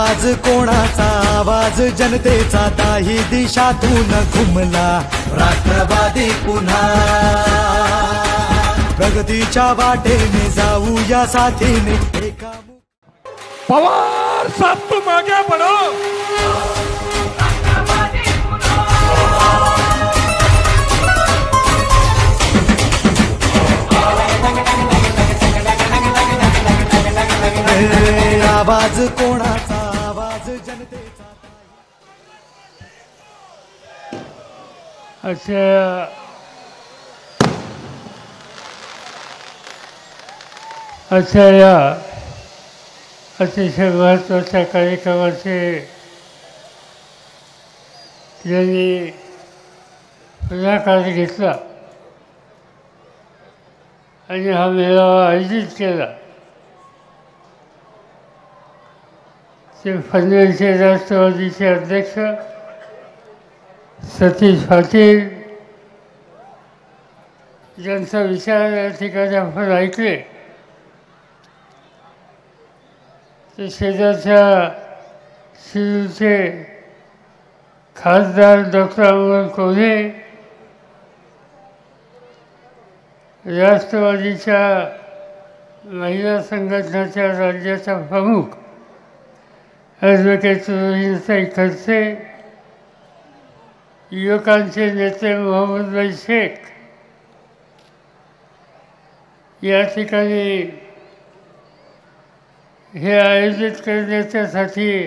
आवाज कोणाचा आवाज जनतेचा ताही दिशातून घुमला राष्ट्रवादी पुन्हा प्रगतीच्या वाटेने जाऊया साथीने एका पवार साहब तुम आगे बढ़ो आवाज कोणाचा आवाज जनतेचा अच्छा या अतिशय महत्त्वाच्या कार्यक्रमाचे ज्यांनी पुढाकार घेतला आणि हा मेळावा आयोजित केला ते पनवेलचे राष्ट्रवादीचे अध्यक्ष सतीश पाटील ज्यांचा विचार या ठिकाणी आपण ऐकले ते शेजारच्या शिरूरचे खासदार डॉक्टर अमोल कोल्हे राष्ट्रवादीच्या महिला संघटनेच्या राज्याच्या प्रमुख ॲडव्होकेट रोहिणीताई खडसे युवकांचे नेते मोहम्मद शेख या ठिकाणी हे आयोजित करण्याच्यासाठी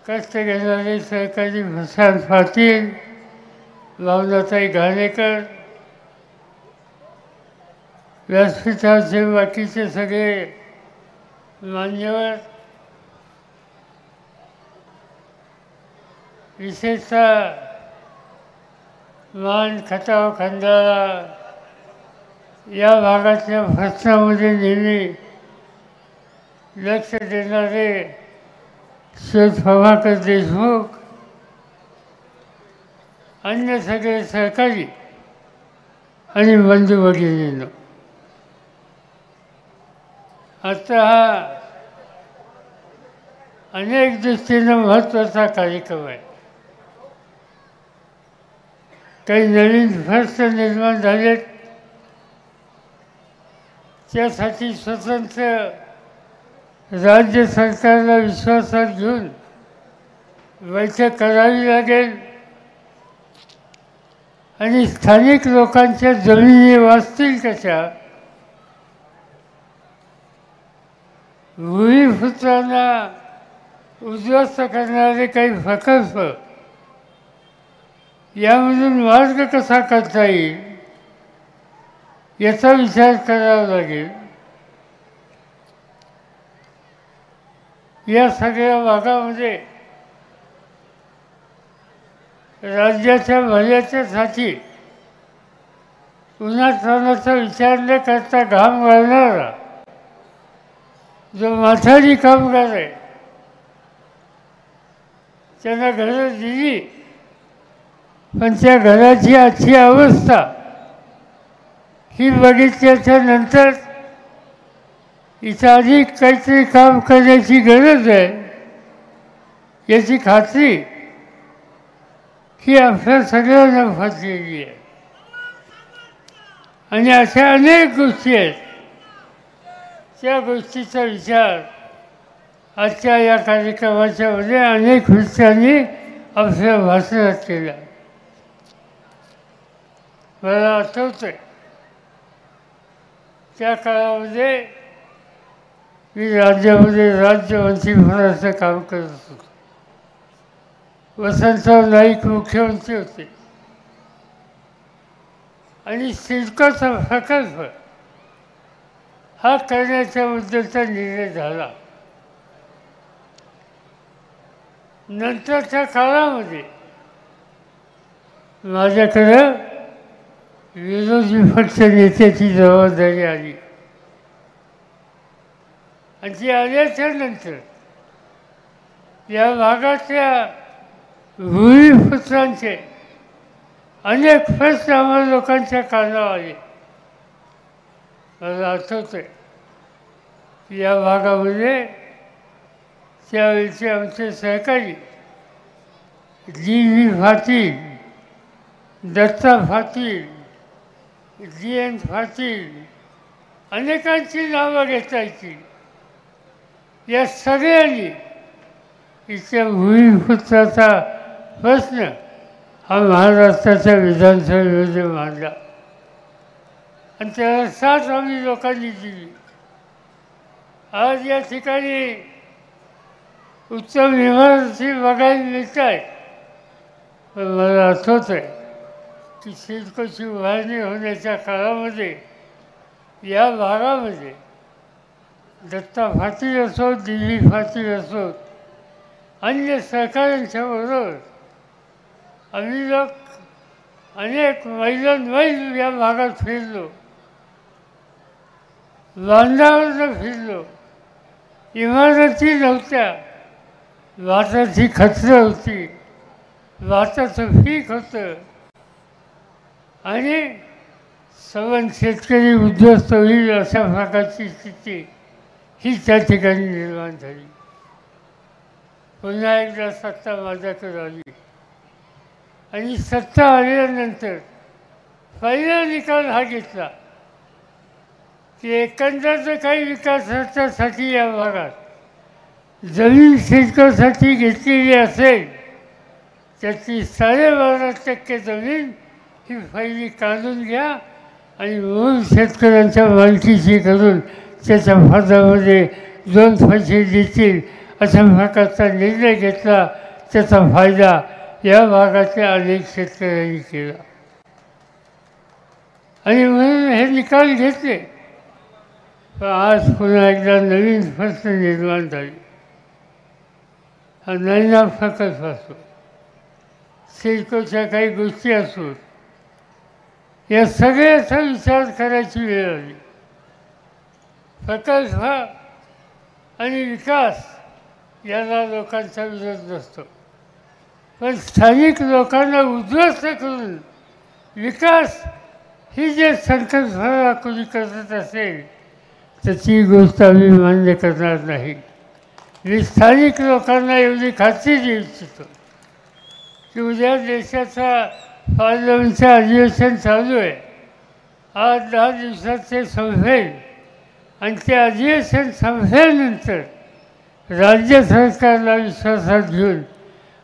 कष्ट घेणारे सहकारी प्रशांत पाटील भावनाताई घाणेकर व्यासपीठाचे बाकीचे सगळे मान्यवर विशेषतः मान खटाव खंडाळा या भागातल्या प्रश्नामध्ये नेहमी लक्ष देणारे श्री प्रभाकर देशमुख अन्य सगळे सहकारी आणि बंधू भगिनींनो आता हा अनेक दृष्टीनं महत्त्वाचा कार्यक्रम आहे काही नवीन प्रश्न निर्माण झालेत त्यासाठी स्वतंत्र राज्य सरकारला विश्वासात घेऊन बैठक करावी लागेल आणि स्थानिक लोकांच्या जमिनी वाचतील कशा भूमिपुत्रांना उद्ध्वस्त करणारे काही प्रकल्प यामधून मार्ग कसा करता येईल याचा विचार करावा लागेल या सगळ्या भागामध्ये राज्याच्या भल्याच्यासाठी उन्हातान्हाचा विचार न करता घाम घालणारा जो माथाडी कामगार आहे त्यांना घरं दिली पण त्या घराची आजची अवस्था ही बघितल्याच्या नंतर इथं अधिक काहीतरी काम करण्याची गरज आहे याची खात्री ही आपल्या सगळ्यांना फासलेली आहे आणि अशा अनेक गोष्टी आहेत त्या गोष्टीचा विचार आजच्या या कार्यक्रमाच्या मध्ये अनेक विषयांनी आपल्या भाषणात केला मला आठवतं त्या काळामध्ये मी राज्यामध्ये राज्यमंत्रीपदाचं काम करत होतो वसंतराव नाईक मुख्यमंत्री होते आणि सिडकोचा प्रकल्प हा करण्याच्याबद्दलचा निर्णय झाला नंतरच्या काळामध्ये माझ्याकडं विरोधी पक्ष नेत्याची जबाबदारी आली आणि ती आल्याच्या नंतर या भागातल्या भूमिपुत्रांचे अनेक प्रश्न आम्हाला लोकांच्या कानावर आले मला आठवतं आहे की या भागामध्ये त्यावेळेचे आमचे सहकारी G V Patil, Datta Patil, G N Patil, अनेकांची नावं घेता येतील. या सगळ्यांनी इथल्या भूमिपुत्राचा प्रश्न हा महाराष्ट्राच्या विधानसभेमध्ये मांडला आणि त्याला साथ आम्ही लोकांनी दिली. आज या ठिकाणी उत्तम इमारती बघायला मिळत आहेत. पण मला आठवत आहे की सिडकोची उभारणी होण्याच्या काळामध्ये या भागामध्ये दत्ता पाटील असो, दिल्ली पाटील असो, अन्य सहकाऱ्यांच्या बरोबर आम्ही लोक अनेक मैल या भागात फिरलो, बांधावर फिरलो. इमारती नव्हत्या, वाटाची खचरं होती, वाटाचं पीक होतं आणि सवन शेतकरी उद्ध्वस्त होईल अशा प्रकारची स्थिती ही त्या ठिकाणी निर्माण झाली. पुन्हा एकदा सत्ता माझ्याकडे आली आणि सत्ता आल्यानंतर पहिला निकाल हा घेतला की एकंदर काही विकासाच्यासाठी या भागात जमीन सिडकोसाठी घेतलेली असेल त्याची 12.5% जमीन ही पहिली काढून घ्या आणि मूळ शेतकऱ्यांच्या मालकीची करून त्याच्या फायद्यामध्ये 2 पैसे देतील अशा प्रकारचा निर्णय घेतला. त्याचा फायदा या भागातल्या अनेक शेतकऱ्यांनी केला आणि म्हणून हे निकाल घेतले. पण आज पुन्हा एकदा नवीन प्रश्न निर्माण झाले. हा नैना प्रकल्प असो, सिडकोच्या काही गोष्टी असो, या सगळ्याचा विचार करायची वेळ आली. प्रकल्प आणि विकास याला लोकांचा विरोध नसतो, पण स्थानिक लोकांना उद्ध्वस्त करून विकास ही जे संकल्पना कोणी करत असेल त्याची गोष्ट आम्ही मान्य करणार नाही. मी स्थानिक लोकांना एवढी खात्री देऊ इच्छितो की उद्या देशाचा पार्लमेंटचं अधिवेशन चालू आहे. आज 10 दिवसात ते संपेल आणि ते अधिवेशन संपल्यानंतर राज्य सरकारला विश्वासात घेऊन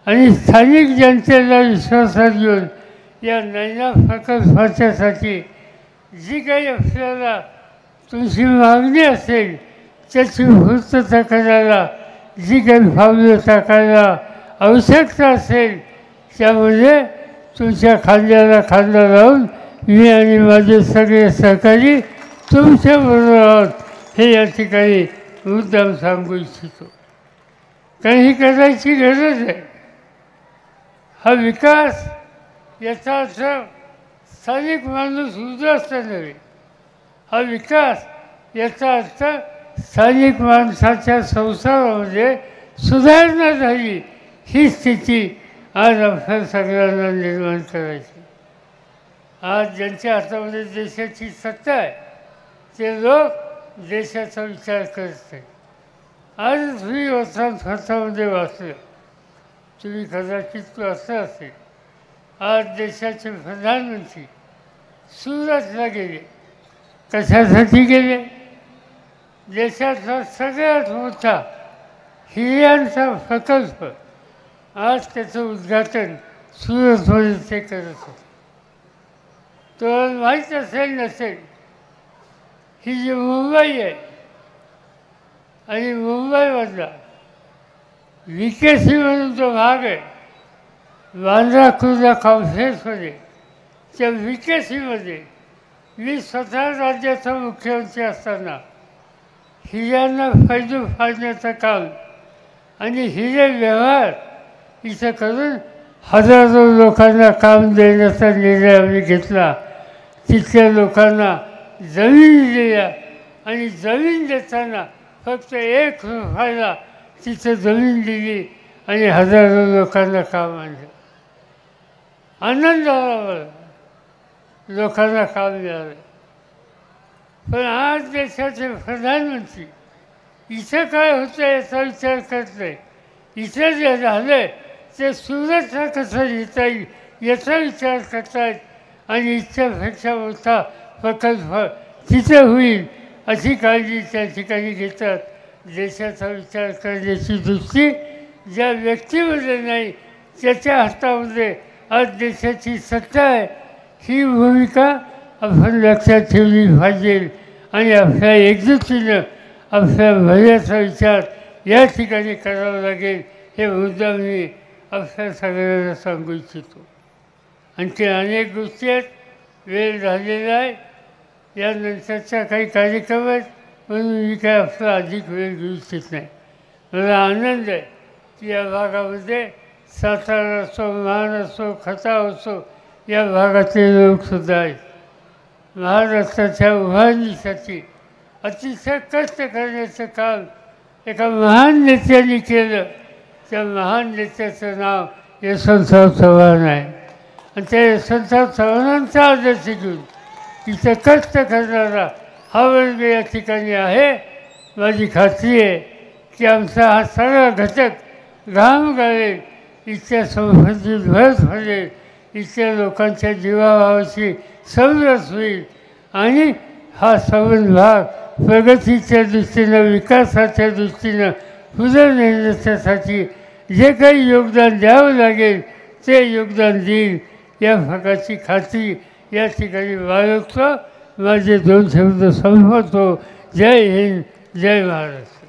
आणि स्थानिक जनतेला विश्वासात घेऊन या नैना प्रकल्पाच्यासाठी जी काही आपल्याला तुमची मागणी असेल त्याची पूर्तता करायला जी काही पावलं टाकायला आवश्यकता असेल त्यामध्ये तुमच्या खांद्याला खांदा लावून मी आणि माझे सगळे सहकारी तुमच्याबरोबर आहोत हे या ठिकाणी मुद्दाम सांगू इच्छितो. काही करायची गरज आहे. हा विकास याचा अर्थ स्थानिक माणूस उद्ध्वस्त नव्हे. हा विकास याचा अर्थ स्थानिक माणसाच्या संसारामध्ये सुधारणा झाली ही स्थिती आज आपल्या सगळ्यांना निर्माण करायची. आज ज्यांच्या हातामध्ये देशाची सत्ता आहे ते लोक देशाचा विचार करत नाही. आज तुम्ही वर्तमानपत्रामध्ये वाचलं, तुम्ही कदाचित असं असेल, आज देशाचे प्रधानमंत्री सुरतला गेले. कशासाठी गेले? देशाचा सगळ्यात मोठा हिऱ्यांचा प्रकल्प आज त्याचं उद्घाटन सुरतमध्ये ते करत होते. तर माहीत असेल नसेल, ही जी मुंबई आहे आणि मुंबईमधला विकेसी म्हणून जो भाग आहे बांद्रा कुर्ला कॉम्प्लेक्समध्ये, त्या विकेसीमध्ये मी स्वतः राज्याचा मुख्यमंत्री असताना हिऱ्यांना फायदे फाडण्याचं काम आणि हिरे व्यवहार इथं करून हजारो लोकांना काम देण्याचा निर्णय आम्ही घेतला. तिथल्या लोकांना जमीन दिल्या आणि जमीन देताना फक्त 1 रुपयाला तिथं जमीन दिली आणि हजारो लोकांना काम आणलं. आनंद झाला मला, लोकांना काम मिळालं. पण आज देशाचे प्रधानमंत्री इथं काय होतं याचा विचार करत नाही. इथं जे झालं ते सुरतला कसं लिहिता येईल याचा विचार करतायत आणि इच्छापेक्षा मोठा प्रकल्प तिथं होईल अशी काळजी त्या ठिकाणी घेतात. देशाचा विचार करण्याची दृष्टी ज्या व्यक्तीमध्ये नाही त्याच्या हातामध्ये आज देशाची सत्ता आहे. ही भूमिका आपण लक्षात ठेवली पाहिजे आणि आपल्या एकजुटीनं आपल्या भल्याचा विचार या ठिकाणी करावा लागेल. हे मुद्दा मी आपल्या सगळ्यांना सांगू इच्छितो. आणखी अनेक गोष्टी आहेत. वेळ झालेला आहे. यानंतरच्या काही कार्यक्रम आहेत म्हणून मी काय आपला अधिक वेळ घेऊ इच्छित नाही. मला आनंद आहे की या भागामध्ये सातारा असो, महाड असो, खटाव असो या भागातले लोकसुद्धा आहेत. महाराष्ट्राच्या उभारणीसाठी अतिशय कष्ट करण्याचं काम एका महान नेत्याने केलं. त्या महान नेत्याचं नाव यशवंतराव चव्हाण आहे आणि त्या यशवंतराव चव्हाणांचा आदर्श घेऊन तिथं कष्ट करणारा हा वर्ग या ठिकाणी आहे. माझी खात्री आहे की आमचा हा सगळा घटक घाम गाळेल, इथल्या संपत्तीत भर पडेल, इथल्या लोकांच्या जीवाभावाची समरस होईल आणि हा संबंध भाग प्रगतीच्या दृष्टीनं विकासाच्या दृष्टीनं पुढे नेण्यासाठी जे काही योगदान द्यावं लागेल ते योगदान देईल या भागाची खात्री या ठिकाणी बाळगतो. माझे 2 शब्द संपवतो. जय हिंद, जय महाराष्ट्र.